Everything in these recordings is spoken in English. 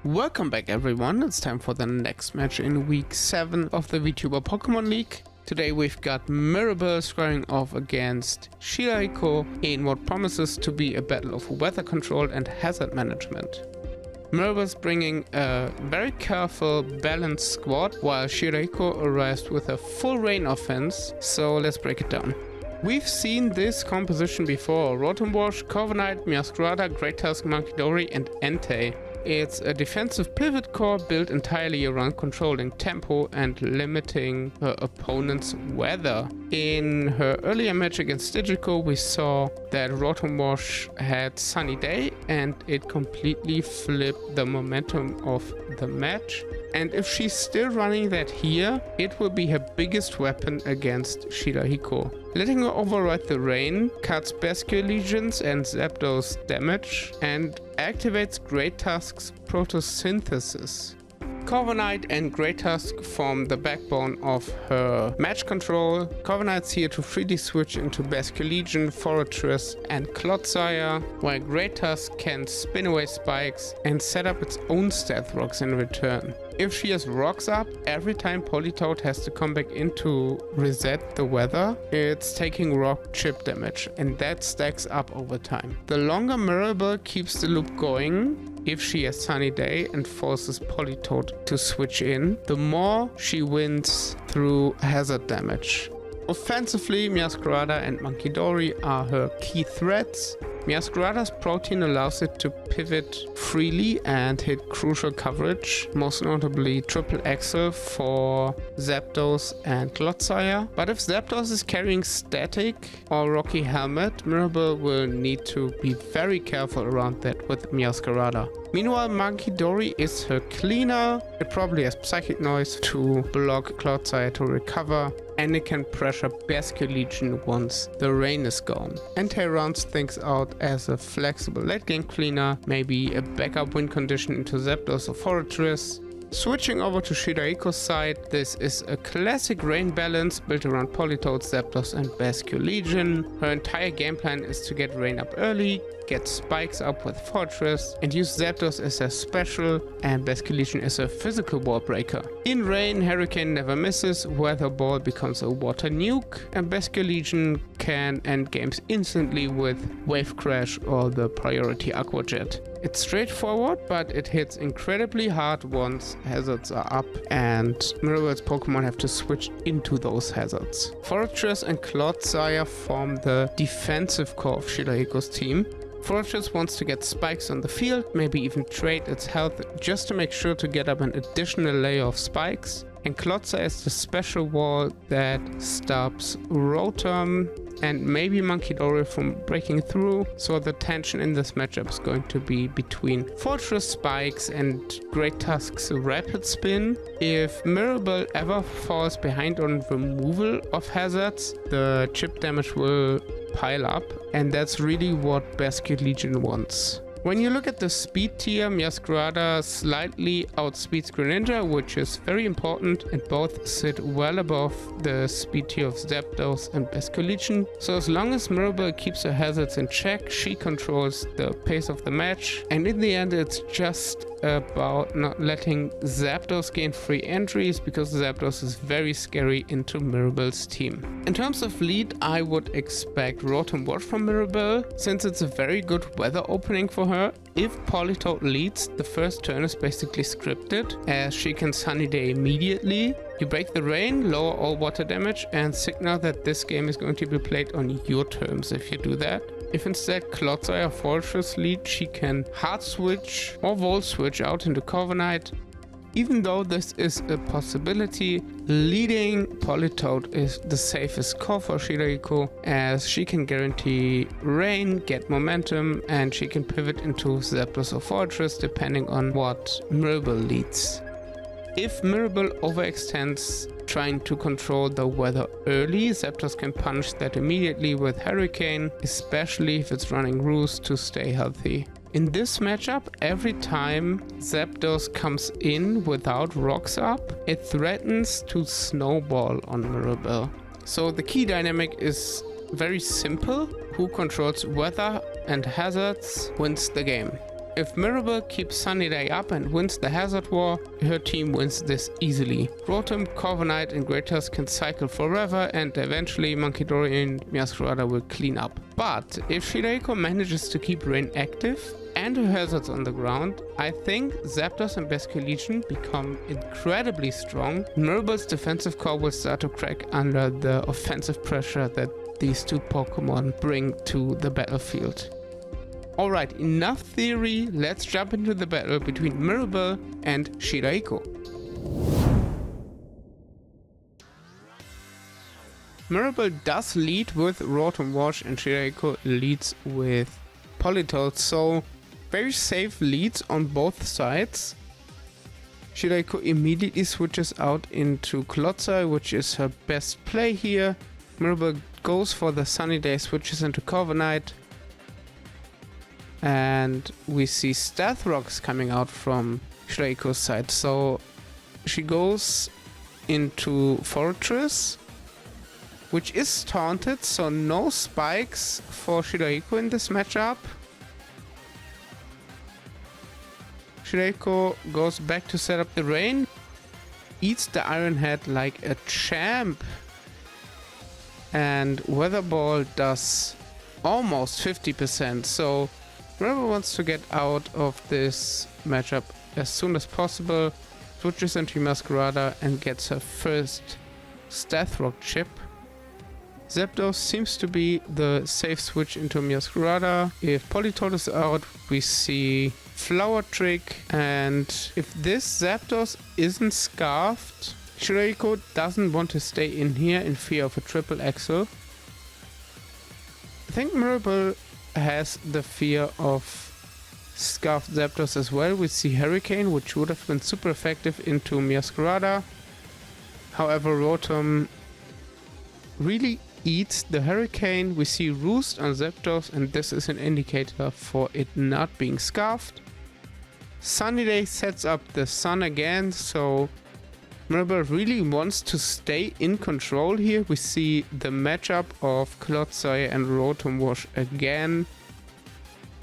Welcome back everyone, it's time for the next match in week 7 of the VTuber Pokémon League. Today we've got Mirabelle squaring off against Shirahiko in what promises to be a battle of weather control and hazard management. Mirabelle's bringing a very careful, balanced squad, while Shirahiko arrives with a full rain offense, so let's break it down. We've seen this composition before: Rotom, Corviknight, Meowscarada, Great Tusk, Munkidori and Entei. It's a defensive pivot core built entirely around controlling tempo and limiting her opponent's weather. In her earlier match against Digico, we saw that Rotom had Sunny Day and it completely flipped the momentum of the match. And if she's still running that here, it will be her biggest weapon against Shirahiko. Letting her override the rain cuts Bascule Legions and Zapdos damage and activates Great Tusk's photosynthesis. Corviknight and Great Tusk form the backbone of her match control. Corviknight's here to 3D switch into Bascule Legion, Fortress and Clodsire, while Great Tusk can spin away spikes and set up its own Stealth Rocks in return. If she has rocks up, every time Politoed has to come back in to reset the weather, it's taking rock chip damage, and that stacks up over time. The longer Mirabelle keeps the loop going, if she has Sunny Day and forces Politoed to switch in, the more she wins through hazard damage. Offensively, Meowscarada and Munkidori are her key threats. Meowscarada's protein allows it to pivot freely and hit crucial coverage, most notably Triple Axle for Zapdos and Clodsire. But if Zapdos is carrying Static or Rocky Helmet, Mirabelle will need to be very careful around that with Meowscarada. Meanwhile, Munkidori is her cleaner. It probably has Psychic Noise to block Clodsire to recover, and it can pressure Bascule Legion once the rain is gone. Entei rounds things out as a flexible late game cleaner, maybe a backup win condition into Zapdos or Fortress. Switching over to Shirahiko's side, this is a classic rain balance built around Politoed, Zapdos and Bascule Legion. Her entire game plan is to get rain up early, get spikes up with Fortress, and use Zapdos as a special and Bascule Legion as a physical wall breaker. In rain, Hurricane never misses, Weather Ball becomes a water nuke, and Bascule Legion can end games instantly with Wave Crash or the priority Aqua Jet. It's straightforward, but it hits incredibly hard once hazards are up and Mirabelle's Pokemon have to switch into those hazards. Fortress and Clodsire form the defensive core of Shirahiko's team. Fortress wants to get spikes on the field, maybe even trade its health just to make sure to get up an additional layer of spikes. And Clodsire is the special wall that stops Rotom and maybe Munkidori from breaking through, so the tension in this matchup is going to be between Fortress spikes and Great Tusk's rapid spin. If Mirabelle ever falls behind on removal of hazards, the chip damage will pile up, and that's really what Bascule Legion wants. When you look at the speed tier, Meowscarada slightly outspeeds Greninja, which is very important, and both sit well above the speed tier of Zapdos and Bascule Legion. So as long as Mirabelle keeps her hazards in check, she controls the pace of the match, and in the end it's just about not letting Zapdos gain free entries, because Zapdos is very scary into Mirabelle's team. In terms of lead, I would expect Rotom from Mirabelle, since it's a very good weather opening for her. If Politoed leads, the first turn is basically scripted, as she can Sunny Day immediately. You break the rain, lower all water damage, and signal that this game is going to be played on your terms if you do that. If instead Clodsire or Fortress lead, she can hard switch or volt switch out into Corviknight. Even though this is a possibility, leading Politoed is the safest core for Shirahiko, as she can guarantee rain, get momentum, and she can pivot into Zapdos or Fortress depending on what Mirabelle leads. If Mirabelle overextends trying to control the weather early, Zapdos can punish that immediately with Hurricane, especially if it's running Roost to stay healthy. In this matchup, every time Zapdos comes in without rocks up, it threatens to snowball on Mirabelle. So the key dynamic is very simple: who controls weather and hazards wins the game. If Mirabelle keeps Sunny Day up and wins the Hazard War, her team wins this easily. Rotom, Corviknight and Great can cycle forever, and eventually Munkidori and Meowscarada will clean up. But if Shirahiko manages to keep Rain active and her hazards on the ground, I think Zapdos and Basculegion become incredibly strong. Mirabelle's defensive core will start to crack under the offensive pressure that these two Pokemon bring to the battlefield. Alright, enough theory, let's jump into the battle between Mirabelle and Shirahiko. Mirabelle does lead with Rotom Wash and Shirahiko leads with Politoed, so very safe leads on both sides. Shirahiko immediately switches out into Clotsai, which is her best play here. Mirabelle goes for the Sunny Day, switches into Corviknight. And we see Stealth Rocks coming out from Shirahiko's side. So she goes into Fortress, which is taunted, so no spikes for Shirahiko in this matchup. Shirahiko goes back to set up the rain, eats the Iron Head like a champ, and Weather Ball does almost 50%, so Mirabelle wants to get out of this matchup as soon as possible, switches into Meowscarada and gets her first Stealth Rock chip. Zapdos seems to be the safe switch into Meowscarada. If Politoed is out, we see Flower Trick, and if this Zapdos isn't scarfed, Shirahiko doesn't want to stay in here in fear of a triple axle. I think Mirabelle has the fear of Scarfed Zapdos as well. We see Hurricane, which would have been super effective into Meowscarada. However, Rotom really eats the Hurricane. We see Roost on Zapdos, and this is an indicator for it not being scarfed. Sunny Day sets up the sun again, so Mirabelle really wants to stay in control here. We see the matchup of Clotsai and Rotom Wash again.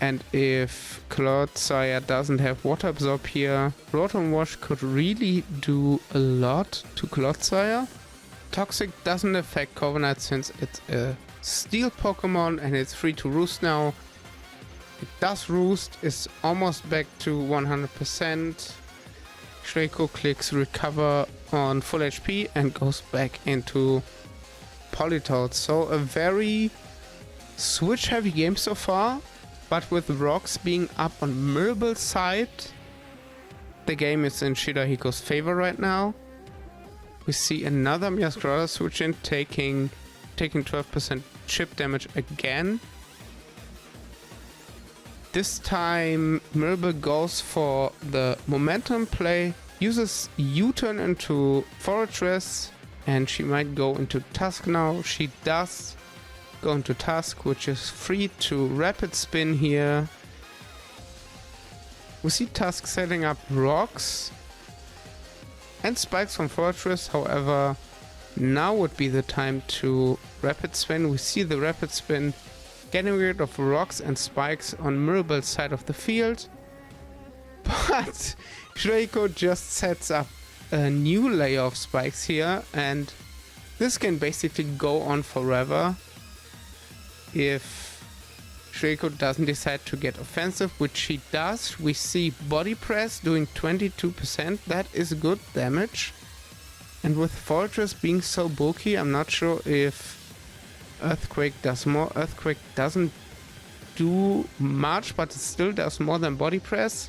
And if Clotsai doesn't have Water Absorb here, Rotom Wash could really do a lot to Clotsai. Toxic doesn't affect Corviknight since it's a Steel Pokemon and it's free to roost now. It does roost, is almost back to 100%. Shirahiko clicks recover on full HP and goes back into Politoed. So a very switch heavy game so far, but with rocks being up on Mirabelle's side, the game is in Shirahiko's favor right now. We see another Meowscarada switch in, taking 12% chip damage again. This time Mirabelle goes for the momentum play, uses U-turn into Fortress, and she might go into Tusk now. She does go into Tusk, which is free to Rapid Spin here. We see Tusk setting up rocks and spikes from Fortress. However, now would be the time to Rapid Spin. We see the Rapid Spin getting rid of rocks and spikes on Mirabelle's side of the field. But Shirahiko just sets up a new layer of spikes here, and this can basically go on forever if Shirahiko doesn't decide to get offensive, which she does. We see Body Press doing 22%. That is good damage. And with Fortress being so bulky, I'm not sure if Earthquake does more. Earthquake doesn't do much, but it still does more than Body Press.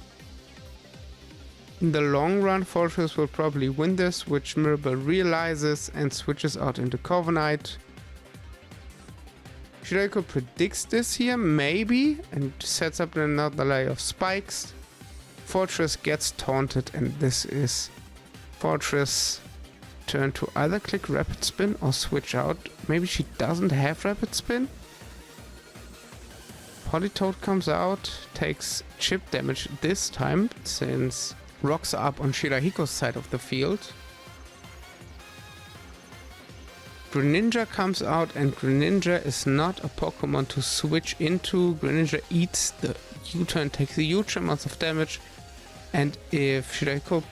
In the long run, Fortress will probably win this, which Mirabelle realizes and switches out into Corviknight. Shirahiko predicts this here, maybe, and sets up another layer of spikes. Fortress gets taunted, and this is Fortress' turn to either click Rapid Spin or switch out. Maybe she doesn't have Rapid Spin. Politoed comes out, takes chip damage this time, since rocks are up on Shirahiko's side of the field. Greninja comes out, and Greninja is not a Pokemon to switch into. Greninja eats the U-turn takes a huge amount of damage. And if Shirahiko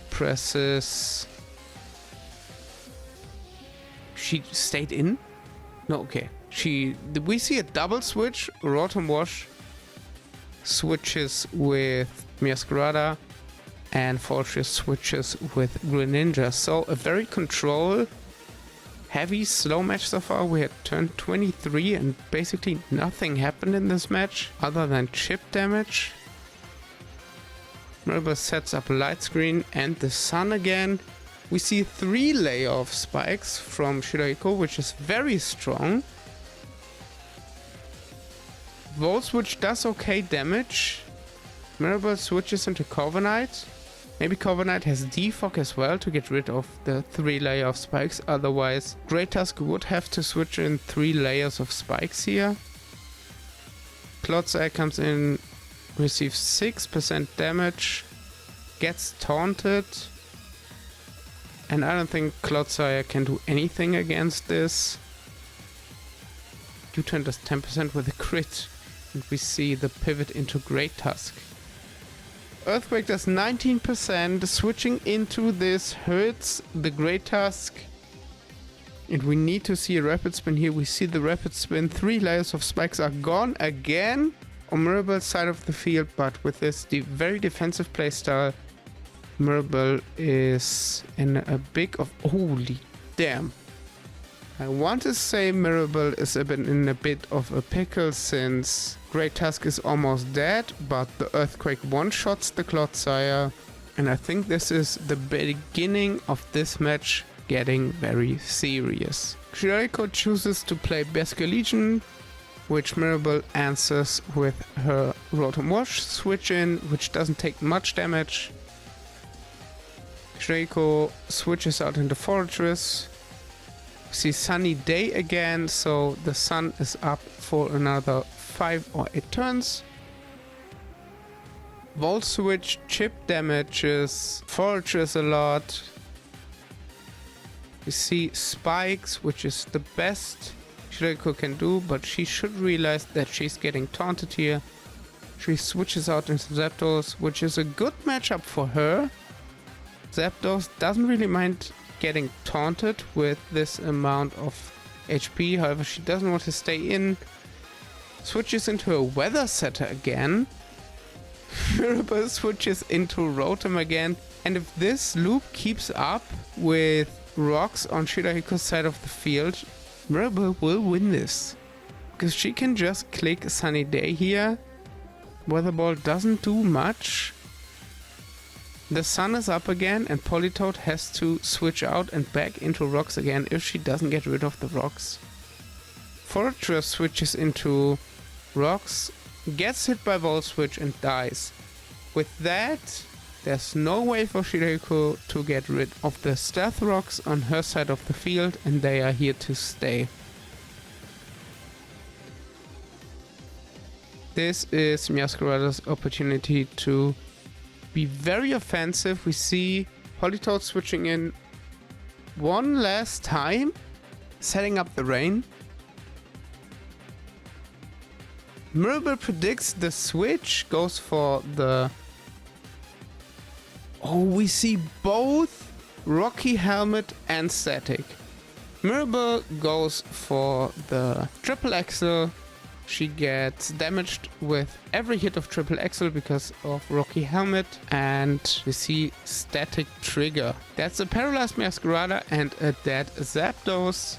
presses... She stayed in? No, okay. We see a double switch. Rotom Wash switches with Meowscarada and Fortress switches with Greninja. So a very control heavy slow match so far. We had turn 23 and basically nothing happened in this match other than chip damage. Mirabelle sets up a light screen and the sun again. We see 3 layer of spikes from Shirahiko, which is very strong. Volt Switch does okay damage. Mirabelle switches into Corviknight. Maybe Corviknight has Defog as well to get rid of the 3 layer of spikes. Otherwise, Great Tusk would have to switch in 3 layers of spikes here. Clodsire comes in, receives 6% damage, gets taunted. And I don't think Clodsire can do anything against this. U-turn does 10% with a crit. And we see the pivot into Great Tusk. Earthquake does 19%. Switching into this hurts the Great Tusk. And we need to see a Rapid Spin here. We see the Rapid Spin. 3 layers of spikes are gone again on Mirabelle's side of the field. But with this very defensive playstyle, Mirabelle is in a big of... Holy damn. I want to say Mirabelle is in a bit of a pickle since Great Tusk is almost dead, but the Earthquake one-shots the Clodsire. And I think this is the beginning of this match getting very serious. Shirahiko chooses to play Basculegion, which Mirabelle answers with her Rotom Wash switch in, which doesn't take much damage. Shirahiko switches out into Fortress. We see Sunny Day again, so the sun is up for another 5 or 8 turns. Volt Switch chip damages Fortress a lot. We see Spikes, which is the best Shirahiko can do, but she should realize that she's getting taunted here. She switches out into Zapdos, which is a good matchup for her. Zapdos doesn't really mind getting taunted with this amount of HP, however she doesn't want to stay in. Switches into a Weather Setter again. Mirabelle switches into Rotom again, and if this loop keeps up with rocks on Shirahiko's side of the field, Mirabelle will win this. Because she can just click Sunny Day here. Weather Ball doesn't do much. The sun is up again and Politoed has to switch out and back into rocks again if she doesn't get rid of the rocks. Fortress switches into rocks, gets hit by Volt Switch and dies. With that, there's no way for Shirahiko to get rid of the Stealth Rocks on her side of the field, and they are here to stay. This is Meowscarada's opportunity to be very offensive. We see Politoed switching in one last time, setting up the rain. Mirabelle predicts the switch, goes for the... Oh, we see both Rocky Helmet and Static. Mirabelle goes for the Triple Axel. She gets damaged with every hit of Triple Axel because of Rocky Helmet, and we see Static Trigger. That's a paralyzed Meowscarada and a dead Zapdos.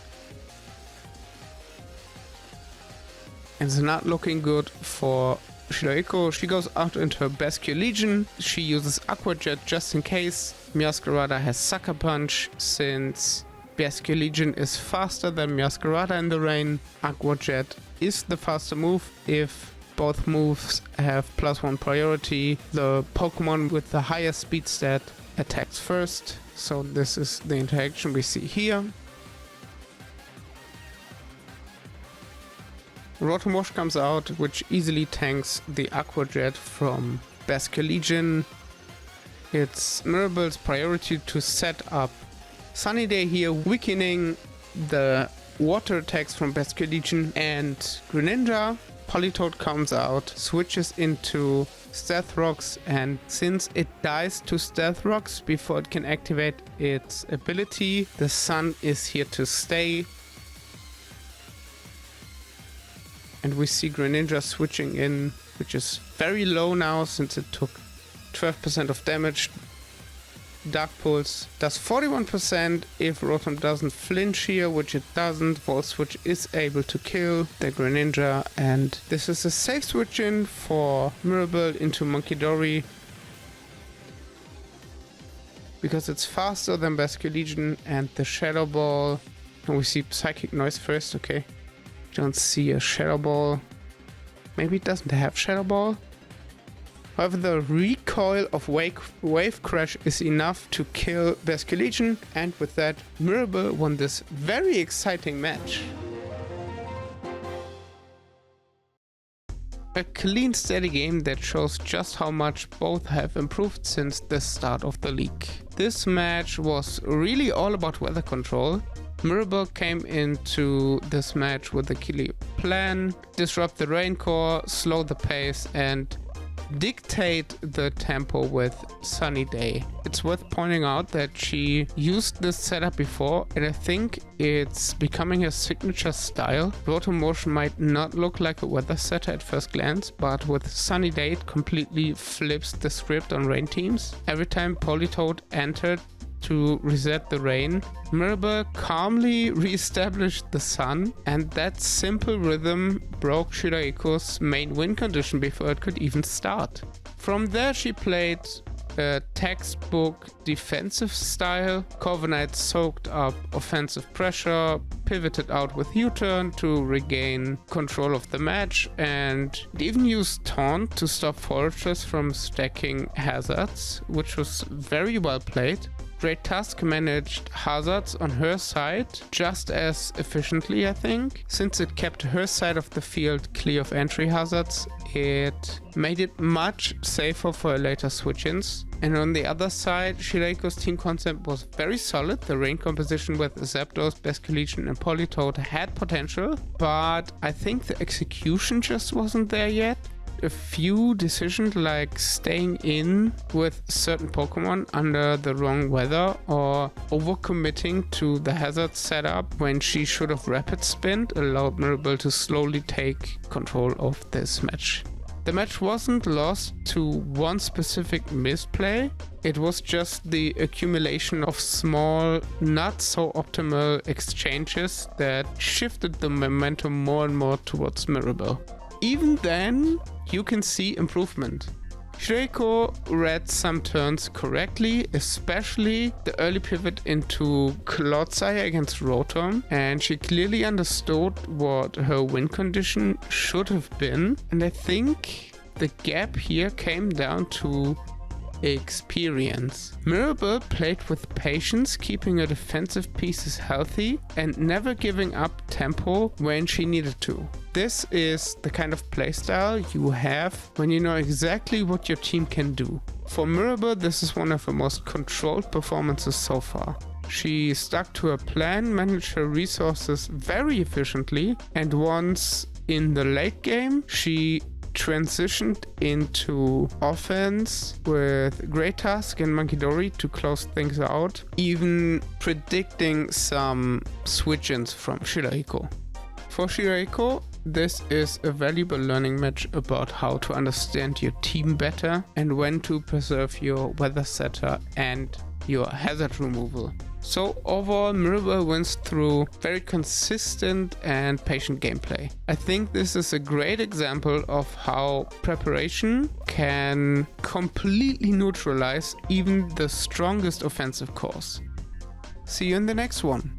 It's not looking good for Shirahiko. She goes out into her Basculegion. She uses Aqua Jet just in case. Meowscarada has Sucker Punch since Basculegion is faster than Meowscarada in the rain. Aqua Jet is the faster move. If both moves have +1 priority, the Pokemon with the higher speed stat attacks first. So this is the interaction we see here. Rotom Wash comes out, which easily tanks the Aqua Jet from Basculegion. It's Mirabelle's priority to set up Sunny Day here, weakening the water attacks from Basculegion and Greninja. Politoed comes out, switches into Stealth Rocks, and since it dies to Stealth Rocks before it can activate its ability, the sun is here to stay. And we see Greninja switching in, which is very low now since it took 12% of damage. Dark Pulse does 41% if Rotom doesn't flinch here, which it doesn't. Volt Switch is able to kill the Greninja, and this is a safe switch in for Mirabelle into Munkidori because it's faster than Basculegion and the Shadow Ball. And we see Psychic Noise first, okay. Don't see a Shadow Ball. Maybe it doesn't have Shadow Ball. However, the recoil of Wave Crash is enough to kill Basculegion, and with that, Mirabelle won this very exciting match. A clean, steady game that shows just how much both have improved since the start of the league. This match was really all about weather control. Mirabelle came into this match with a clear plan: disrupt the Rain Core, slow the pace, and dictate the tempo with Sunny Day. It's worth pointing out that she used this setup before, and I think it's becoming her signature style. Rotom Motion might not look like a weather setter at first glance, but with Sunny Day it completely flips the script on rain teams. Every time Politoed entered to reset the rain, Mirabelle calmly re-established the sun, and that simple rhythm broke Shirahiko's main win condition before it could even start. From there she played a textbook defensive style. Corviknight soaked up offensive pressure, pivoted out with U-turn to regain control of the match, and even used Taunt to stop Foragers from stacking hazards, which was very well played. Great Tusk managed hazards on her side just as efficiently, I think. Since it kept her side of the field clear of entry hazards, it made it much safer for later switch-ins. And on the other side, Shirahiko's team concept was very solid. The rain composition with Zapdos, Basculegion and Politoed had potential, but I think the execution just wasn't there yet. A few decisions like staying in with certain Pokemon under the wrong weather or overcommitting to the hazard setup when she should have rapid spinned allowed Mirabelle to slowly take control of this match. The match wasn't lost to one specific misplay, it was just the accumulation of small, not so optimal exchanges that shifted the momentum more and more towards Mirabelle. Even then, you can see improvement. Shirahiko read some turns correctly, especially the early pivot into Clodsire against Rotom, and she clearly understood what her win condition should have been. And I think the gap here came down to experience. Mirabelle played with patience, keeping her defensive pieces healthy and never giving up tempo when she needed to. This is the kind of playstyle you have when you know exactly what your team can do. For Mirabelle, this is one of her most controlled performances so far. She stuck to her plan, managed her resources very efficiently, and once in the late game, she transitioned into offense with Great Tusk and Munkidori to close things out, even predicting some switch-ins from Shirahiko. For Shirahiko, this is a valuable learning match about how to understand your team better and when to preserve your weather setter and your hazard removal. So overall, Mirabelle wins through very consistent and patient gameplay. I think this is a great example of how preparation can completely neutralize even the strongest offensive cores. See you in the next one.